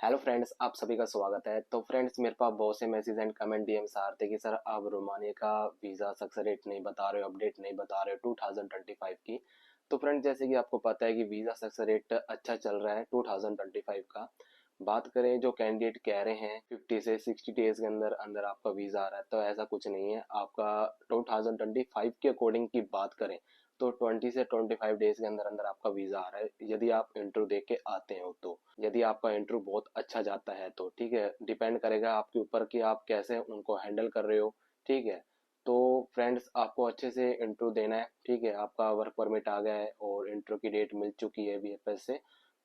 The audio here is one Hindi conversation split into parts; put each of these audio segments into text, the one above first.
हेलो फ्रेंड्स, आप सभी का स्वागत है। तो फ्रेंड्स, मेरे पास बहुत से मैसेज एंड कमेंट डीएम्स आ रहे थे कि सर आप रोमानिया का वीज़ा सक्सेस रेट नहीं बता रहे हो, अपडेट नहीं बता रहे हो 2025 की। तो फ्रेंड्स, जैसे कि आपको पता है कि वीज़ा सक्सेस रेट अच्छा चल रहा है 2025 का। बात करें जो कैंडिडेट कह रहे हैं 50 से 60 डेज के अंदर अंदर आपका वीज़ा आ रहा है, तो ऐसा कुछ नहीं है। आपका 2025 के अकॉर्डिंग की बात करें तो 20 से 25 डेज के अंदर अंदर आपका वीज़ा आ रहा है, यदि आप इंटरव्यू दे के आते हो तो। यदि आपका इंटरव्यू बहुत अच्छा जाता है तो ठीक है, डिपेंड करेगा आपके ऊपर कि आप कैसे उनको हैंडल कर रहे हो। ठीक है, तो फ्रेंड्स, आपको अच्छे से इंटरव्यू देना है। ठीक है, आपका वर्क परमिट आ गया है और इंटरव्यू की डेट मिल चुकी है वीएफएस से।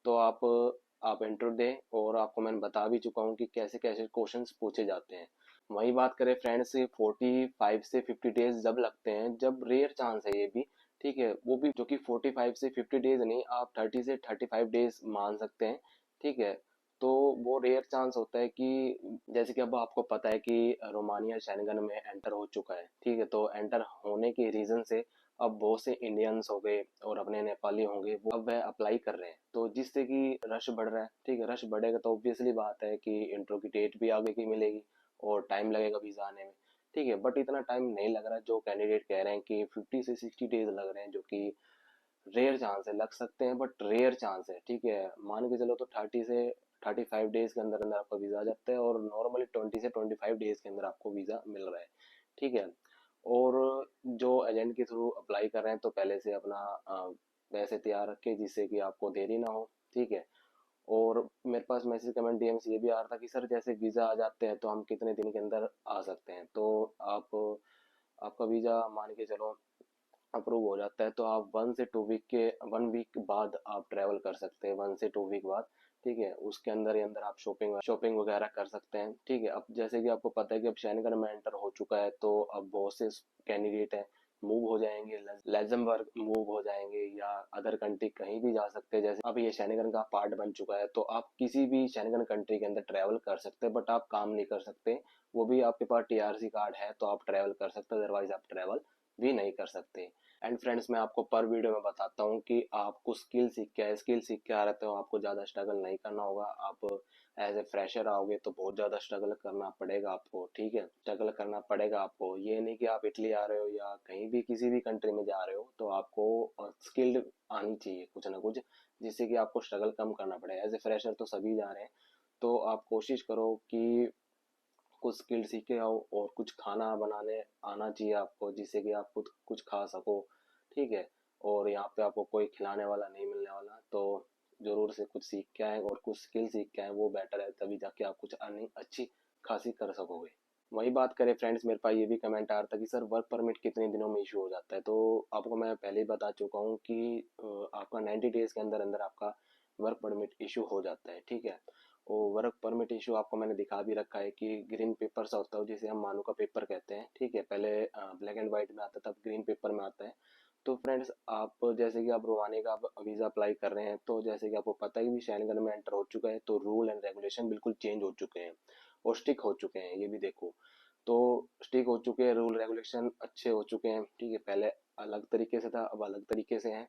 तो आप इंटरव्यू दें, और आपको मैंने बता भी चुका हूँ कि कैसे कैसे क्वेश्चंस पूछे जाते हैं। वही बात करें फ्रेंड्स, 45 से 50 डेज जब लगते हैं, जब रेयर चांस है ये भी। ठीक है, वो भी जो कि 45 से 50 डेज नहीं, आप 30 से 35 डेज मान सकते हैं। ठीक है, तो वो रेयर चांस होता है कि जैसे कि अब आपको पता है कि रोमानिया शेंगन में एंटर हो चुका है। ठीक है, तो एंटर होने के रीजन से अब बहुत से इंडियंस हो गए और अपने नेपाली होंगे, वो अब वह अप्लाई कर रहे हैं, तो जिससे कि रश बढ़ रहा है। ठीक है, रश बढ़ेगा तो ऑब्वियसली बात है कि इंटरव्यू की डेट भी आगे की मिलेगी और टाइम लगेगा वीजा आने में। ठीक है, बट इतना टाइम नहीं लग रहा है जो कैंडिडेट कह रहे हैं कि 50 से 60 डेज लग रहे हैं, जो कि रेयर चांस है। लग सकते हैं बट रेयर चांस है। ठीक है, मान के चलो तो 30 से 35 डेज के अंदर अंदर आपका वीजा आ जाता है, और नॉर्मली 20 से 25 डेज के अंदर आपको वीजा मिल रहा है। ठीक है, और जो एजेंट के थ्रू अप्लाई कर रहे हैं तो पहले से अपना पैसे तैयार रखे, जिससे कि आपको देरी ना हो। ठीक है, और मेरे पास मैसेज कमेंट डीएम्स ये भी आ रहा था कि सर जैसे वीज़ा आ जाते हैं तो हम कितने दिन के अंदर आ सकते हैं। तो आप आपका वीज़ा मान के चलो अप्रूव हो जाता है तो आप 1 वीक बाद आप ट्रैवल कर सकते हैं, 1 से 2 वीक बाद। ठीक है, उसके अंदर ही अंदर आप शॉपिंग शॉपिंग वगैरह कर सकते हैं। ठीक है, अब जैसे कि आपको पता है कि अब शेंगन में एंटर हो चुका है, तो अब बहुत से कैंडिडेट हैं मूव हो जाएंगे, लग्जमबर्ग मूव हो जाएंगे या अदर कंट्री कहीं भी जा सकते हैं। जैसे अब ये शेंगन का पार्ट बन चुका है तो आप किसी भी शेंगन कंट्री के अंदर ट्रैवल कर सकते हैं, बट आप काम नहीं कर सकते। वो भी आपके पास टीआरसी कार्ड है तो आप ट्रैवल कर सकते हैं, अदरवाइज आप ट्रैवल भी नहीं कर सकते। एंड फ्रेंड्स, मैं आपको पर वीडियो में बताता हूँ कि आपको स्किल सीख के आए, स्किल सीख के आ रहे हो, आपको ज़्यादा स्ट्रगल नहीं करना होगा। आप एज ए फ्रेशर आओगे तो बहुत ज़्यादा स्ट्रगल करना पड़ेगा आपको। ठीक है, स्ट्रगल करना पड़ेगा आपको। ये नहीं कि आप इटली आ रहे हो या कहीं भी किसी भी कंट्री में जा रहे हो तो आपको स्किल्ड आनी चाहिए कुछ ना कुछ, जिससे कि आपको स्ट्रगल कम करना पड़े। एज ए फ्रेशर तो सभी जा रहे हैं, तो आप कोशिश करो कि कुछ स्किल सीख के आओ, और कुछ खाना बनाने आना चाहिए आपको, जिससे कि आप खुद कुछ खा सको। ठीक है, और यहाँ पे आपको कोई खिलाने वाला नहीं मिलने वाला, तो जरूर से कुछ सीख के आए और कुछ स्किल सीख के आए, वो बेटर है, तभी जाके आप कुछ अर्निंग अच्छी खासी कर सकोगे। वही बात करें फ्रेंड्स, मेरे पास ये भी कमेंट आ रहा था कि सर वर्क परमिट कितने दिनों में इशू हो जाता है। तो आपको मैं पहले ही बता चुका हूँ कि आपका 90 डेज के अंदर अंदर आपका वर्क परमिट इशू हो जाता है। ठीक है, और वर्क परमिट इशू आपको मैंने दिखा भी रखा है कि ग्रीन पेपर सा होता है, जिसे हम मानू का पेपर कहते हैं। ठीक है, पहले ब्लैक एंड व्हाइट में आता था, अब ग्रीन पेपर में आता है। तो फ्रेंड्स, आप जैसे कि आप रोमानिया का वीज़ा अप्लाई कर रहे हैं, तो जैसे कि आपको पता ही भी शेंगन में एंटर हो चुका है, तो रूल एंड रेगुलेशन बिल्कुल चेंज हो चुके हैं और स्टिक हो चुके हैं। ये भी देखो, तो स्टिक हो चुके हैं, रूल रेगुलेशन अच्छे हो चुके हैं। ठीक है, पहले अलग तरीके से था, अब अलग तरीके से हैं।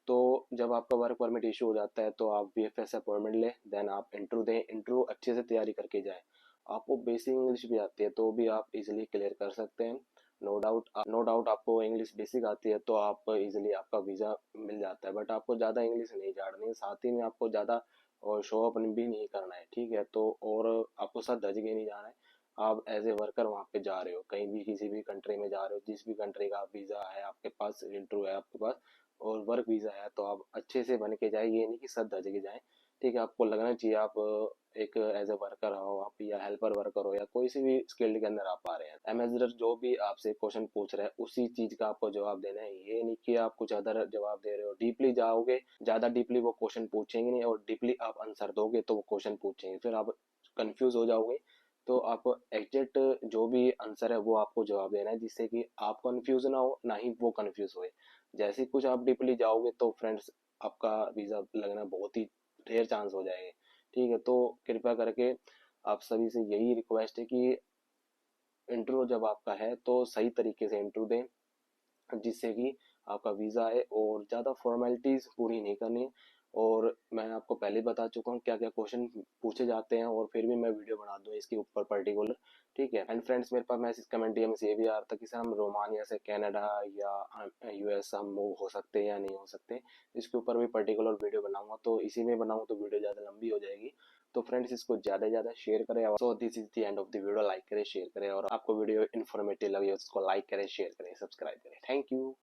तो जब आपका वर्क परमिट इशू हो जाता है तो आप वीएफएस अपॉइंटमेंट लें, देन आप इंटरव्यू दें, इंटरव्यू अच्छे से तैयारी करके जाएं। आपको बेसिक इंग्लिश भी आती है तो भी आप इजीली क्लियर कर सकते हैं। नो डाउट आपको इंग्लिश बेसिक आती है तो आप इजीली आपका वीज़ा मिल जाता है, बट आपको ज़्यादा इंग्लिश नहीं झाड़नी है, साथ ही में आपको ज़्यादा और शो अप भी नहीं करना है। ठीक है, तो और आपको सर धज के नहीं जाना है। आप एज ए वर्कर वहाँ पे जा रहे हो, कहीं भी किसी भी कंट्री में जा रहे हो, जिस भी कंट्री का वीज़ा है आपके पास, इंटरव्यू है आपके पास और वर्क वीज़ा है, तो आप अच्छे से बन के जाए, ये नहीं कि सर धज के जाए। ठीक है, आपको लगना चाहिए आप एक एज ए वर्कर हो आप, या हेल्पर वर्कर हो, या कोई सी भी स्किल्ड के अंदर आप आ रहे हैं। एम्बेसडर जो भी आपसे क्वेश्चन पूछ रहे हैं उसी चीज का आपको जवाब देना है, ये नहीं कि आप कुछ अदर जवाब दे रहे हो। डीपली जाओगे, ज्यादा डीपली वो क्वेश्चन पूछेंगे नहीं, और डीपली आप आंसर दोगे तो वो क्वेश्चन पूछेंगे, फिर आप कंफ्यूज हो जाओगे। तो आपको एग्जैक्ट जो भी आंसर है वो आपको जवाब देना है, जिससे कि आप कंफ्यूज ना हो, ना ही वो कंफ्यूज होए। जैसे कुछ आप डीपली जाओगे तो फ्रेंड्स, आपका वीजा लगना बहुत ही रेयर चांस हो जाएंगे। ठीक है, तो कृपया करके आप सभी से यही रिक्वेस्ट है कि इंटरव्यू जब आपका है तो सही तरीके से इंटरव्यू दें, जिससे कि आपका वीजा है, और ज्यादा फॉर्मेलिटीज पूरी नहीं करनी। और मैं आपको पहले ही बता चुका हूँ क्या क्या क्वेश्चन पूछे जाते हैं, और फिर भी मैं वीडियो बना दूँ इसके ऊपर पर्टिकुलर। ठीक है। एंड फ्रेंड्स, मेरे पास मैसेज कमेंट डीएम से ये भी आ रहा था कि सर हम रोमानिया से कनाडा या यूएस हम मूव हो सकते हैं या नहीं हो सकते। इसके ऊपर भी पर्टिकुलर वीडियो बनाऊंगा, तो इसी में बनाऊँ तो वीडियो ज़्यादा लंबी हो जाएगी। तो फ्रेंड्स, इसको ज़्यादा से ज़्यादा शेयर करें। So this is the end of the video. Like करें, शेयर करें, और आपको वीडियो इन्फॉर्मेटिव लगे उसको लाइक करें, शेयर करें, सब्सक्राइब करें। Thank you.